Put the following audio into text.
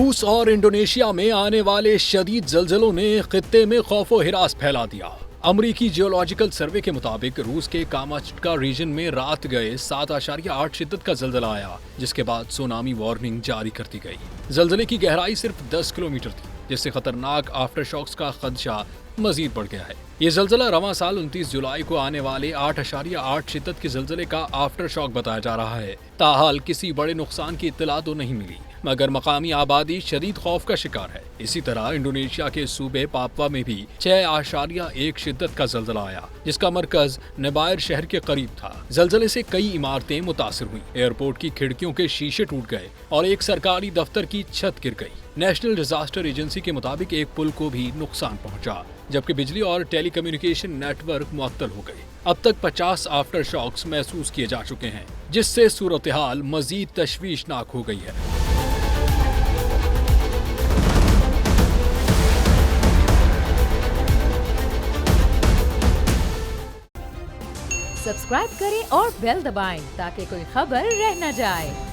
रूस और इंडोनेशिया में आने वाले शदीद जलजलों ने खित्ते में खौफो हिरास फैला दिया। अमरीकी जियोलॉजिकल सर्वे के मुताबिक रूस के कामाचटका रीजन में रात गए 7.8 शिद्दत का जलजला आया, जिसके बाद सुनामी वार्निंग जारी कर दी गई। जलजले की गहराई सिर्फ 10 किलोमीटर थी, जिससे खतरनाक आफ्टर शॉक्स का खदशा मजीद बढ़ गया है। ये जलजला रवां साल 29 जुलाई को आने वाले 8.8 शिद्दत के जलजले का आफ्टर शॉक बताया जा रहा है। ताहाल किसी बड़े नुकसान की इत्तला तो नहीं मिली, मगर मकामी आबादी शदीद खौफ का शिकार है। इसी तरह इंडोनेशिया के सूबे पापुआ में भी 6.1 शिद्दत का जलजला आया, जिसका मरकज नबायर शहर के करीब था। जलजले से कई इमारतें मुतासिर हुई, एयरपोर्ट की खिड़कियों के शीशे टूट गए और एक सरकारी दफ्तर की छत गिर गई। नेशनल डिजास्टर एजेंसी के मुताबिक एक पुल को भी नुकसान पहुंचा, जबकि बिजली और टेलीकम्युनिकेशन नेटवर्क मुअत्तल हो गए। अब तक 50 आफ्टर शॉक्स महसूस किए जा चुके हैं, जिससे सूरत हाल मजीद तशवीशनाक हो गई है। सब्सक्राइब करें और बेल दबाएं ताकि कोई खबर रह न जाए।